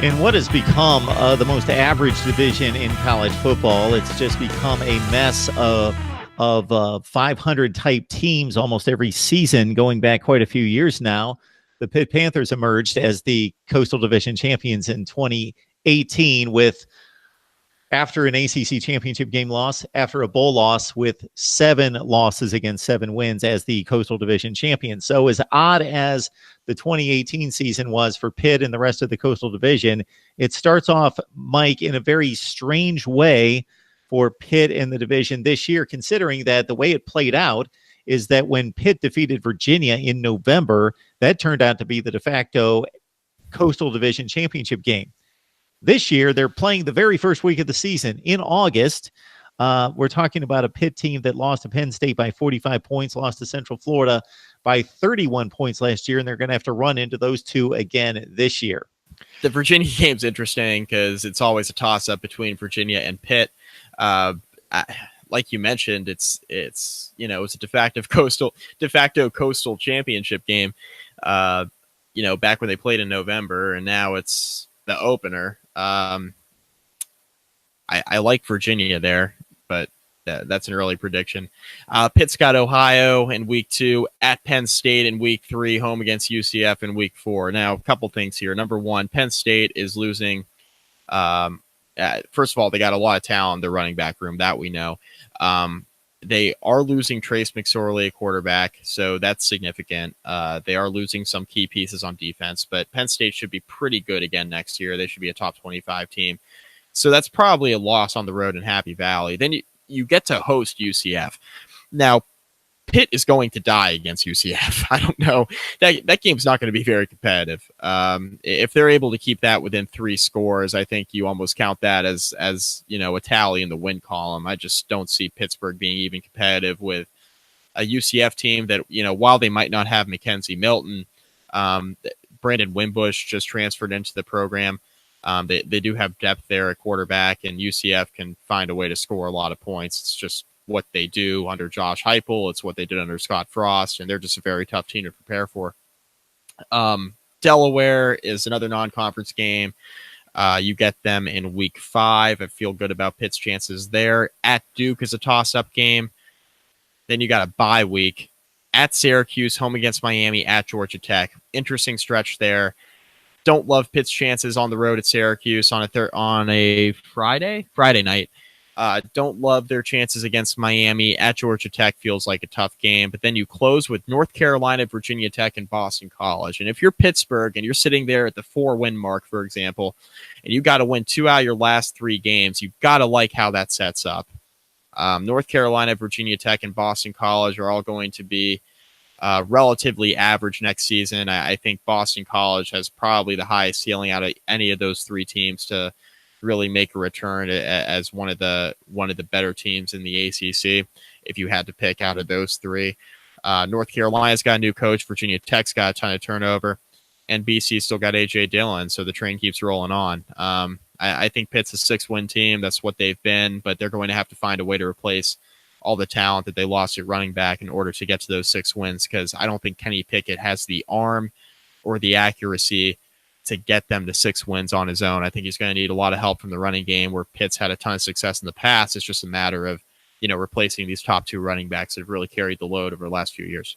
In what has become the most average division in college football, it's just become a mess of 500 type teams almost every season, going back quite a few years now. The Pitt Panthers emerged as the Coastal Division champions in 2018 with, after an ACC championship game loss, after a bowl loss, with 7 losses against 7 wins as the Coastal Division champions. So as odd as the 2018 season was for Pitt and the rest of the Coastal Division, it starts off, Mike, in a very strange way for Pitt and the division this year, considering that the way it played out is that when Pitt defeated Virginia in November, that turned out to be the de facto Coastal Division championship game. This year, they're playing the very first week of the season in August. We're talking about a Pitt team that lost to Penn State by 45 points, lost to Central Florida by 31 points last year, and they're going to have to run into those two again this year. The Virginia game's interesting because it's always a toss-up between Virginia and Pitt. Like you mentioned, it's a de facto coastal championship game. Back when they played in November, and now it's the opener. I like Virginia there, but that's an early prediction. Pitt's got Ohio in week 2, at Penn State in week 3, home against UCF in week 4. Now, a couple things here. Number one, Penn State is losing. First of all, they got a lot of talent in their running back room, that we know. They are losing Trace McSorley, a quarterback, so that's significant. They are losing some key pieces on defense, but Penn State should be pretty good again next year. They should be a top 25 team. So that's probably a loss on the road in Happy Valley. Then you get to host UCF. Now, Pitt is going to die against UCF. I don't know. That game's not going to be very competitive. If they're able to keep that within 3 scores, I think you almost count that as a tally in the win column. I just don't see Pittsburgh being even competitive with a UCF team that, while they might not have Mackenzie Milton, Brandon Wimbush just transferred into the program. They do have depth there at quarterback, and UCF can find a way to score a lot of points. It's just what they do under Josh Heupel. It's what they did under Scott Frost, and they're just a very tough team to prepare for. Delaware is another non-conference game. You get them in week 5. I feel good about Pitt's chances there. At Duke is a toss-up game. Then you got a bye week. At Syracuse, home against Miami, at Georgia Tech. Interesting stretch there. Don't love Pitt's chances on the road at Syracuse on a Friday night. Don't love their chances against Miami. At Georgia Tech feels like a tough game. But then you close with North Carolina, Virginia Tech, and Boston College. And if you're Pittsburgh and you're sitting there at the 4-win mark, for example, and you got to win 2 out of your last 3 games, you've got to like how that sets up. North Carolina, Virginia Tech, and Boston College are all going to be relatively average next season. I think Boston College has probably the highest ceiling out of any of those 3 teams to really make a return as one of the better teams in the ACC. If you had to pick out of those 3, North Carolina's got a new coach, Virginia Tech's got a ton of turnover, and BC's still got AJ Dillon. So the train keeps rolling on. I think Pitt's a 6-win team. That's what they've been, but they're going to have to find a way to replace all the talent that they lost at running back in order to get to those 6 wins, because I don't think Kenny Pickett has the arm or the accuracy to get them to 6 wins on his own. I think he's going to need a lot of help from the running game, where Pitt's had a ton of success in the past. It's just a matter of, replacing these top 2 running backs that have really carried the load over the last few years.